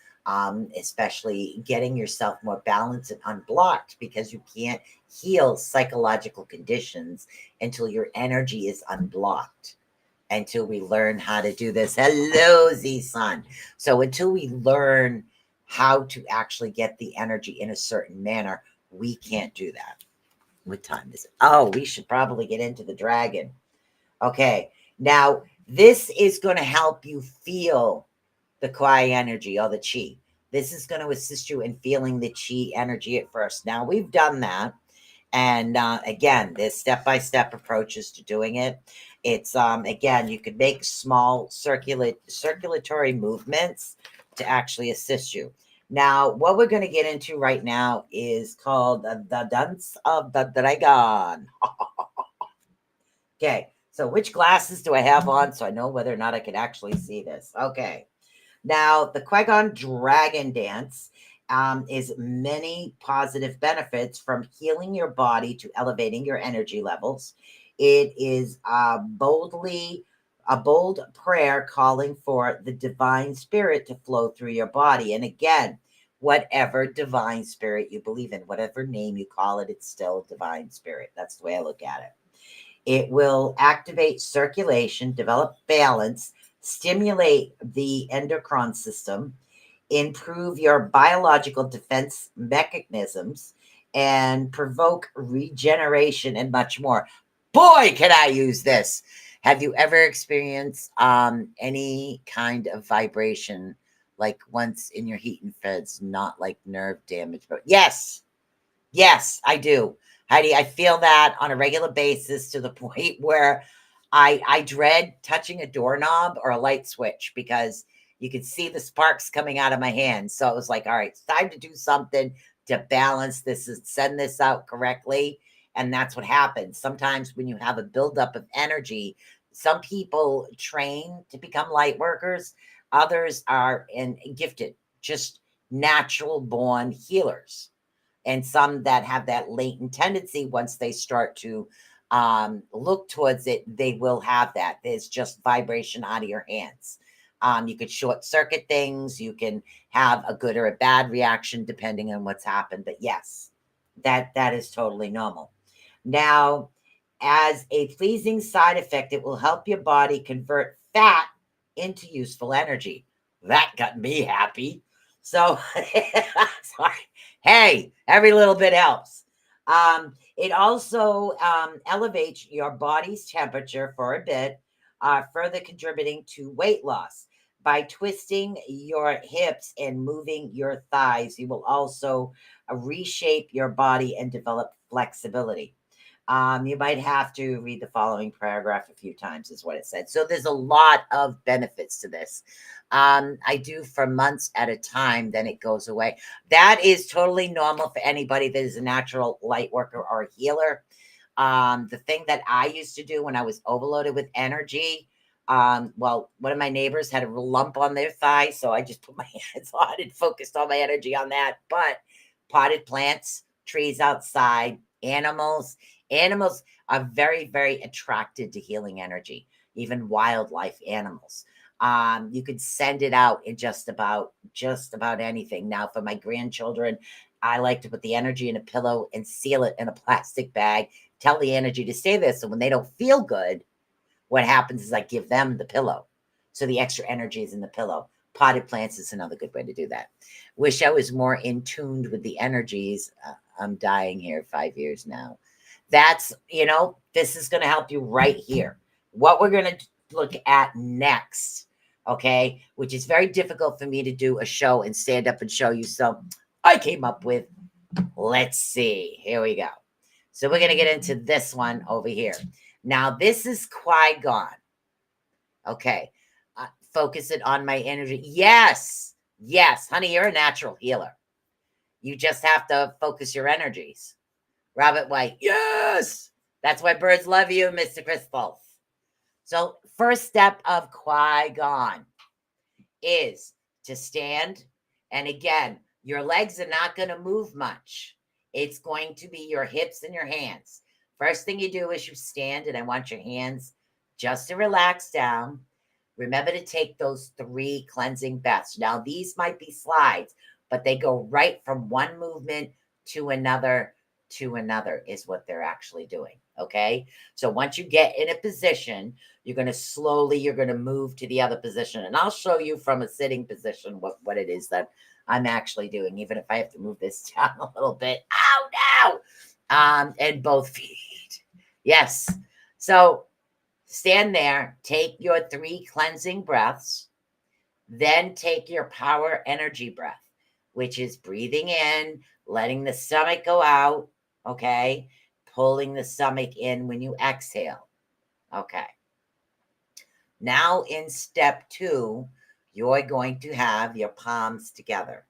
especially getting yourself more balanced and unblocked, because you can't heal psychological conditions until your energy is unblocked. Until we learn how to do this. Hello, Z-Sun. So until we learn how to actually get the energy in a certain manner, we can't do that. What time is it? Oh, we should probably get into the dragon. Okay. Now, this is going to help you feel the Kwai energy or the Chi. This is going to assist you in feeling the Chi energy at first. Now, we've done that. And again, there's step-by-step approaches to doing it. It's again, you could make small circulatory movements to actually assist you. Now, what we're going to get into right now is called the dance of the dragon. Okay, so which glasses do I have on so I know whether or not I can actually see this? Okay, now the Qui-Gon Dragon Dance is many positive benefits from healing your body to elevating your energy levels. It is a bold prayer calling for the divine spirit to flow through your body. And again, whatever divine spirit you believe in, whatever name you call it, it's still divine spirit. That's the way I look at it. It will activate circulation, develop balance, stimulate the endocrine system, improve your biological defense mechanisms, and provoke regeneration and much more. Boy, can I use this. Have you ever experienced any kind of vibration, like once in your heat and feds, not like nerve damage, but yes, I do. Heidi, I feel that on a regular basis to the point where I dread touching a doorknob or a light switch because you could see the sparks coming out of my hands. So it was like, all right, it's time to do something to balance this and send this out correctly. And that's what happens. Sometimes when you have a buildup of energy, some people train to become light workers. Others are gifted, just natural born healers. And some that have that latent tendency, once they start to look towards it, they will have that. There's just vibration out of your hands. You could short circuit things. You can have a good or a bad reaction depending on what's happened. But yes, that is totally normal. Now, as a pleasing side effect, it will help your body convert fat into useful energy. That got me happy. So, sorry. Hey, every little bit helps. It also elevates your body's temperature for a bit, further contributing to weight loss. By twisting your hips and moving your thighs, you will also reshape your body and develop flexibility. You might have to read the following paragraph a few times, is what it said. So there's a lot of benefits to this. I do for months at a time, then it goes away. That is totally normal for anybody that is a natural light worker or a healer. The thing that I used to do when I was overloaded with energy, well, one of my neighbors had a lump on their thigh, so I just put my hands on and focused all my energy on that. But potted plants, trees outside, animals are very, very attracted to healing energy, even wildlife animals. You could send it out in just about anything. Now, for my grandchildren, I like to put the energy in a pillow and seal it in a plastic bag, tell the energy to stay there. So when they don't feel good, what happens is I give them the pillow. So the extra energy is in the pillow. Potted plants is another good way to do that. Wish I was more in tuned with the energies. I'm dying here 5 years now. That's, this is going to help you right here. What we're going to look at next, okay, which is very difficult for me to do a show and stand up and show you. So I came up with, let's see, here we go. So we're going to get into this one over here. Now, this is Qui-Gon. Okay. Focus it on my energy. Yes, honey, you're a natural healer. You just have to focus your energies. Robert White, yes. That's why birds love you, Mr. Crystal. So first step of Qui-Gon. is to stand. And again, your legs are not going to move much. It's going to be your hips and your hands. First thing you do is you stand, and I want your hands just to relax down. Remember to take those 3 cleansing breaths. Now, these might be slides, but they go right from one movement to another is what they're actually doing. Okay. So once you get in a position, you're going to move to the other position. And I'll show you from a sitting position what it is that I'm actually doing, even if I have to move this down a little bit. Ow, now. And both feet. Yes. So stand there, take your 3 cleansing breaths, then take your power energy breath, which is breathing in, letting the stomach go out, okay? Pulling the stomach in when you exhale, okay? Now in step 2, you're going to have your palms together.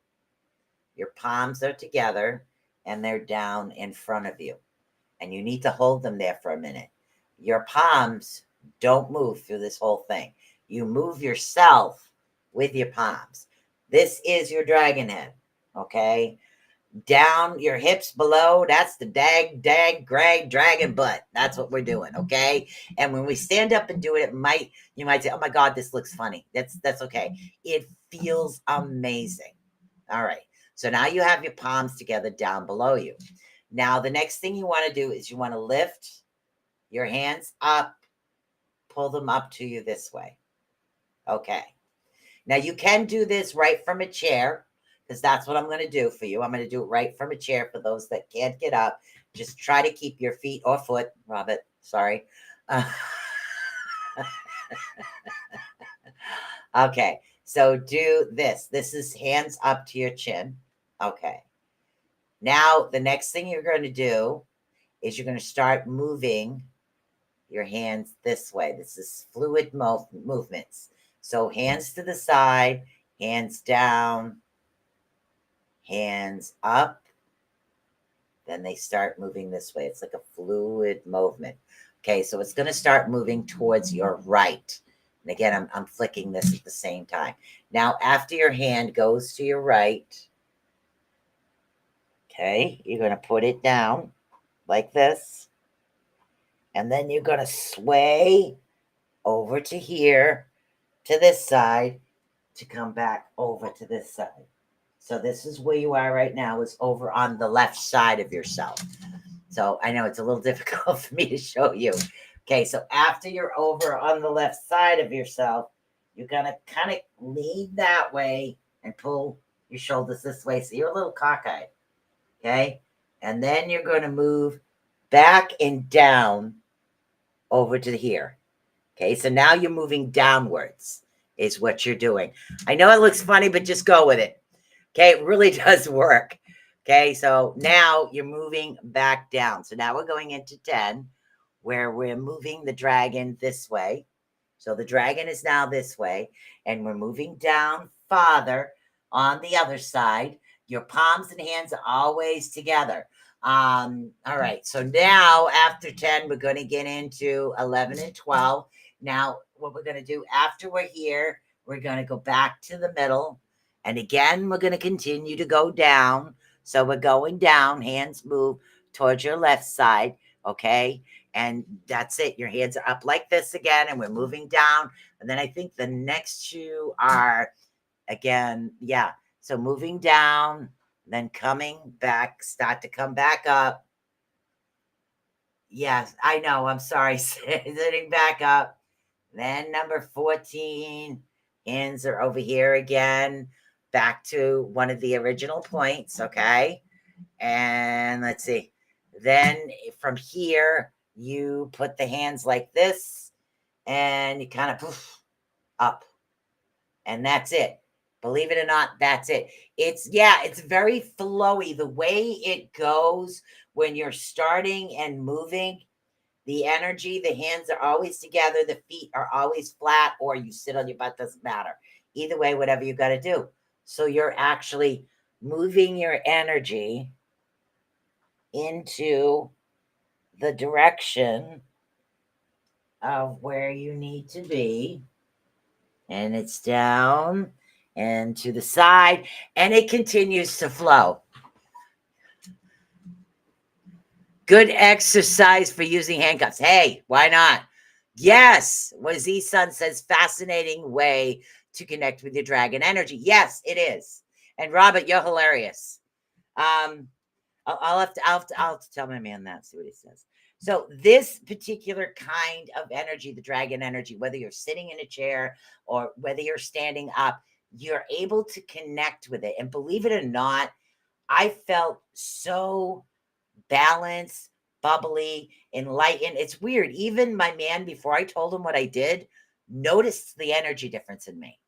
Your palms are together and they're down in front of you. And you need to hold them there for a minute. Your palms don't move through this whole thing. You move yourself with your palms. This is your dragon head, okay? Down your hips below, that's the grag dragon butt. That's what we're doing, okay? And when we stand up and do it, you might say, oh my God, this looks funny. That's okay. It feels amazing. All right. So now you have your palms together down below you. Now, the next thing you want to do is you want to lift your hands up, pull them up to you this way. Okay. Now, you can do this right from a chair, because that's what I'm going to do for you. I'm going to do it right from a chair for those that can't get up. Just try to keep your feet or foot, Robert, sorry. Okay. So do this. This is hands up to your chin. Okay. Now, the next thing you're going to do is you're going to start moving your hands this way. This is fluid movements. So hands to the side, hands down, hands up. Then they start moving this way. It's like a fluid movement. Okay, so it's going to start moving towards your right. And again, I'm flicking this at the same time. Now, after your hand goes to your right, okay, you're going to put it down like this. And then you're going to sway over to here, to this side, to come back over to this side. So this is where you are right now, is over on the left side of yourself. So I know it's a little difficult for me to show you. Okay, so after you're over on the left side of yourself, you're going to kind of lean that way and pull your shoulders this way. So you're a little cockeyed. Okay, and then you're going to move back and down over to here. Okay, so now you're moving downwards is what you're doing. I know it looks funny, but just go with it. Okay, it really does work. Okay, so now you're moving back down. So now we're going into 10, where we're moving the dragon this way. So the dragon is now this way, and we're moving down farther on the other side. Your palms and hands are always together. All right, so now after 10, we're going to get into 11 and 12. Now, what we're going to do after we're here, we're going to go back to the middle. And again, we're going to continue to go down. So we're going down, hands move towards your left side, okay? And that's it. Your hands are up like this again, and we're moving down. And then I think the next 2 are, again, yeah. So moving down, then coming back, start to come back up. Yes, I know. I'm sorry. Sitting back up. Then number 14, hands are over here again, back to one of the original points, okay? And let's see. Then from here, you put the hands like this, and you kind of poof up. And that's it. Believe it or not, that's it. It's very flowy. The way it goes when you're starting and moving, the energy, the hands are always together, the feet are always flat, or you sit on your butt, doesn't matter. Either way, whatever you got to do. So you're actually moving your energy into the direction of where you need to be. And it's down and to the side, and it continues to flow. Good exercise for using handcuffs. Hey, why not? Yes, what Z-Sun says, fascinating way to connect with your dragon energy. Yes, it is. And Robert, you're hilarious. I'll have to tell my man that, see what he says. So this particular kind of energy, the dragon energy, whether you're sitting in a chair or whether you're standing up, you're able to connect with it. And believe it or not, I felt so balanced, bubbly, enlightened. It's weird. Even my man, before I told him what I did, noticed the energy difference in me.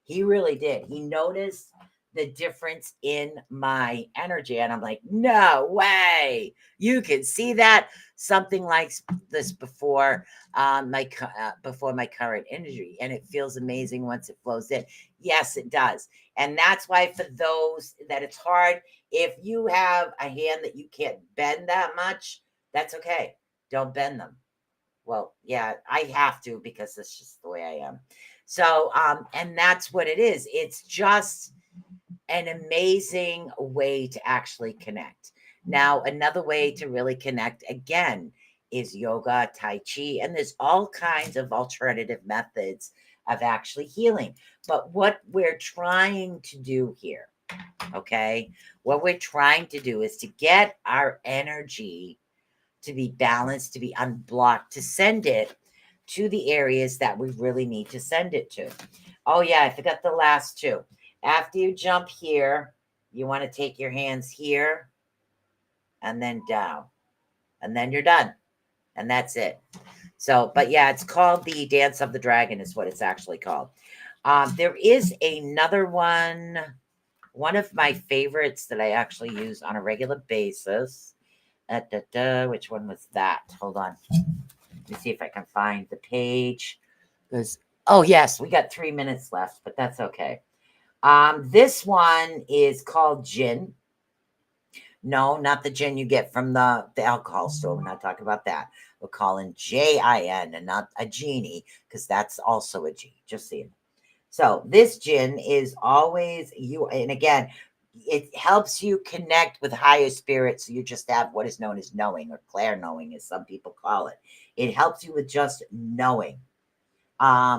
He really did. He noticed the difference in my energy. And I'm like, no way. You can see that. Something like this before before my current energy. And it feels amazing once it flows in. Yes, it does. And that's why for those that it's hard, if you have a hand that you can't bend that much, that's okay. Don't bend them. Well, yeah, I have to because that's just the way I am. So, and that's what it is. It's just an amazing way to actually connect. Now, another way to really connect again is yoga, tai chi, and there's all kinds of alternative methods of actually healing. But what we're trying to do here, okay, what we're trying to do is to get our energy to be balanced, to be unblocked, to send it to the areas that we really need to send it to. Oh, yeah, I forgot the last two. After you jump here, you want to take your hands here and then down. And then you're done. And that's it. So, but yeah, it's called the Dance of the Dragon is what it's actually called. There is another one of my favorites that I actually use on a regular basis. Which one was that? Hold on. Let me see if I can find the page. Because, oh, yes, we got 3 minutes left, but that's okay. This one is called gin. No, not the gin you get from the alcohol store. We're not talking about that. We're calling J-I-N and not a genie because that's also a G. Just so you know. So this gin is always you. And again, it helps you connect with higher spirits. So you just have what is known as knowing or clair knowing, as some people call it. It helps you with just knowing.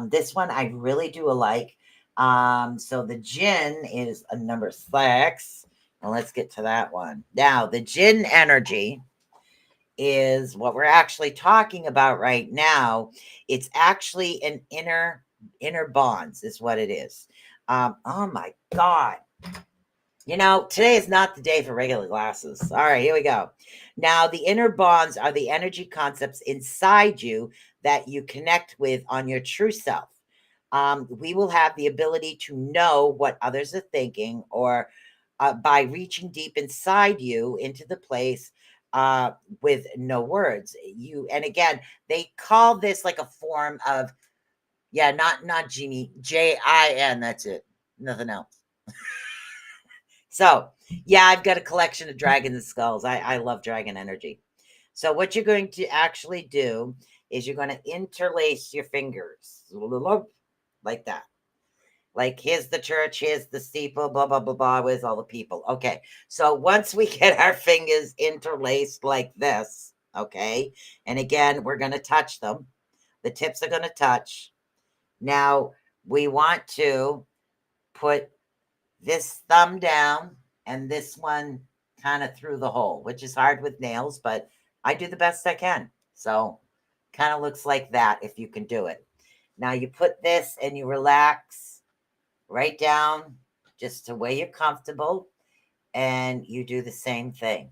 This one I really do like. So the gin is a number 6. And let's get to that one. Now, the gin energy is what we're actually talking about right now. It's actually an inner bonds is what it is. Oh my God. You know, today is not the day for regular glasses. All right, here we go. Now, the inner bonds are the energy concepts inside you that you connect with on your true self. We will have the ability to know what others are thinking or by reaching deep inside you into the place with no words. And again, they call this like a form of, yeah, not genie, J-I-N, that's it. Nothing else. So, yeah, I've got a collection of dragon skulls. I love dragon energy. So what you're going to actually do is you're going to interlace your fingers like that. Like, here's the church, here's the steeple, blah, blah, blah, blah, where's all the people? Okay, so once we get our fingers interlaced like this, okay, and again, we're going to touch them. The tips are going to touch. Now, we want to put this thumb down and this one kind of through the hole, which is hard with nails, but I do the best I can. So kind of looks like that if you can do it. Now you put this and you relax right down just to where you're comfortable, and you do the same thing.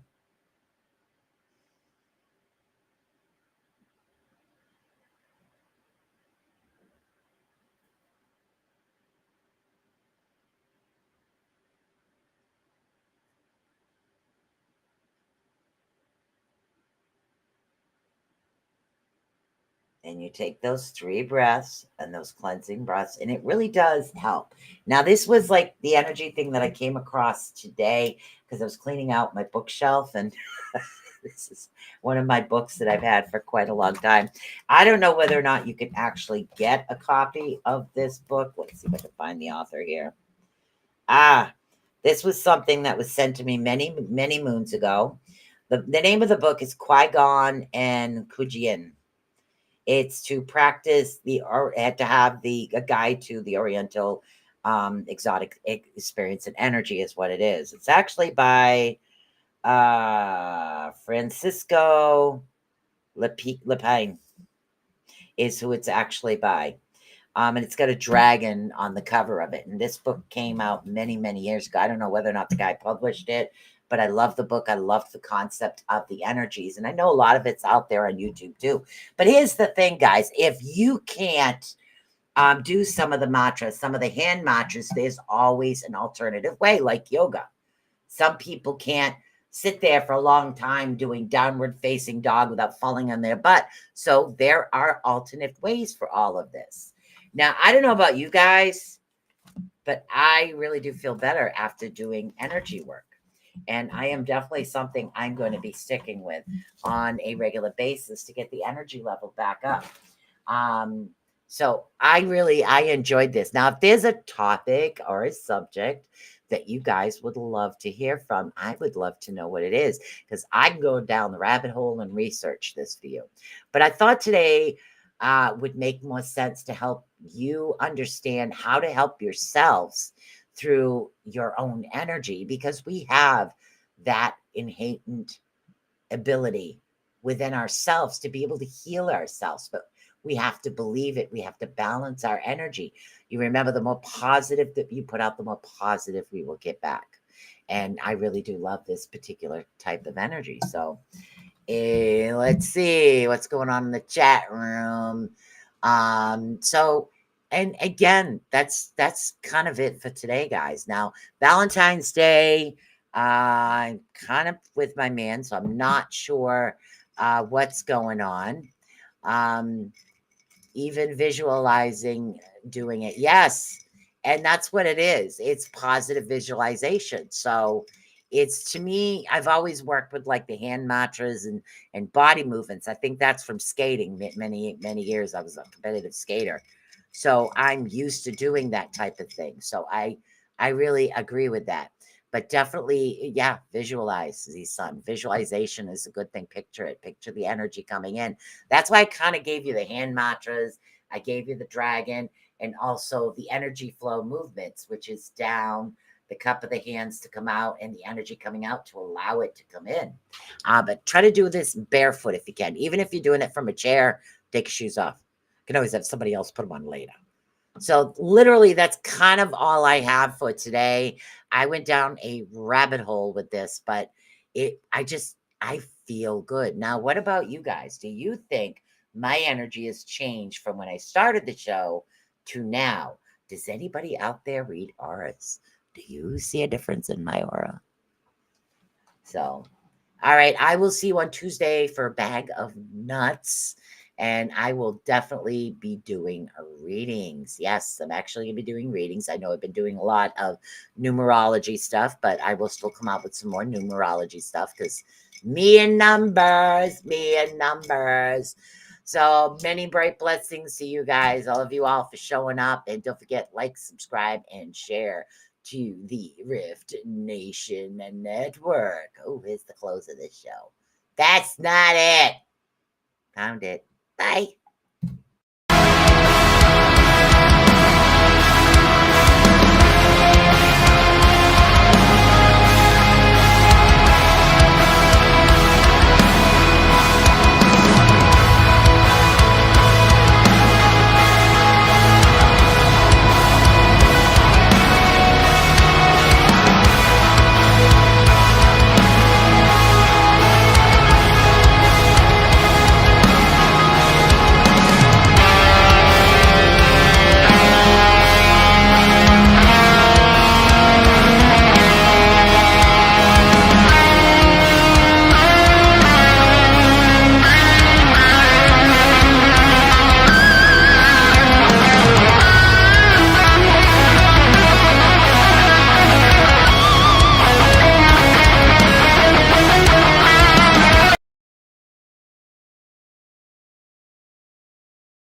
And you take those 3 breaths and those cleansing breaths, and it really does help. Now, this was like the energy thing that I came across today. because I was cleaning out my bookshelf, and this is one of my books that I've had for quite a long time. I don't know whether or not you can actually get a copy of this book. Let's see if I can find the author here. This was something that was sent to me many, many moons ago. The name of the book is Qui-Gon and Kujin. It's to practice or had to have a guide to the Oriental exotic experience and energy is what it is. It's actually by Francisco Lepine is who it's actually by. And it's got a dragon on the cover of it. And this book came out many, many years ago. I don't know whether or not the guy published it, but I love the book. I love the concept of the energies. And I know a lot of it's out there on YouTube too. But here's the thing, guys. If you can't do some of the mantras, some of the hand mantras, there's always an alternative way, like yoga. Some people can't sit there for a long time doing downward facing dog without falling on their butt. So there are alternate ways for all of this. Now, I don't know about you guys, but I really do feel better after doing energy work. And I am definitely something I'm going to be sticking with on a regular basis to get the energy level back up. So I enjoyed this. Now, if there's a topic or a subject that you guys would love to hear from, I would love to know what it is, because I can go down the rabbit hole and research this for you. But I thought today would make more sense to help you understand how to help yourselves through your own energy, because we have that innate ability within ourselves to be able to heal ourselves. But we have to believe it. We have to balance our energy. You remember, the more positive that you put out, the more positive we will get back. And I really do love this particular type of energy. So let's see what's going on in the chat room. And again, that's kind of it for today, guys. Now, Valentine's Day, I'm kind of with my man, so I'm not sure what's going on. Even visualizing doing it. Yes. And that's what it is. It's positive visualization. So it's, to me, I've always worked with like the hand mantras and body movements. I think that's from skating. Many, many years I was a competitive skater. So I'm used to doing that type of thing. So I really agree with that. But definitely, yeah, visualize, Z-Sun. Visualization is a good thing. Picture it. Picture the energy coming in. That's why I kind of gave you the hand mantras. I gave you the dragon, and also the energy flow movements, which is down, the cup of the hands to come out, and the energy coming out to allow it to come in. But try to do this barefoot if you can. Even if you're doing it from a chair, take your shoes off. You can always have somebody else put them on later. So literally, that's kind of all I have for today. I went down a rabbit hole with this, but I feel good. Now, what about you guys? Do you think my energy has changed from when I started the show to now? Does anybody out there read auras? Do you see a difference in my aura? So, all right, I will see you on Tuesday for a bag of nuts. And I will definitely be doing readings. Yes, I'm actually going to be doing readings. I know I've been doing a lot of numerology stuff, but I will still come out with some more numerology stuff, because me and numbers. So many bright blessings to you guys, all of you all, for showing up. And don't forget, like, subscribe, and share to the Rift Nation Network. Oh, here's the close of this show. That's not it. Found it. Bye.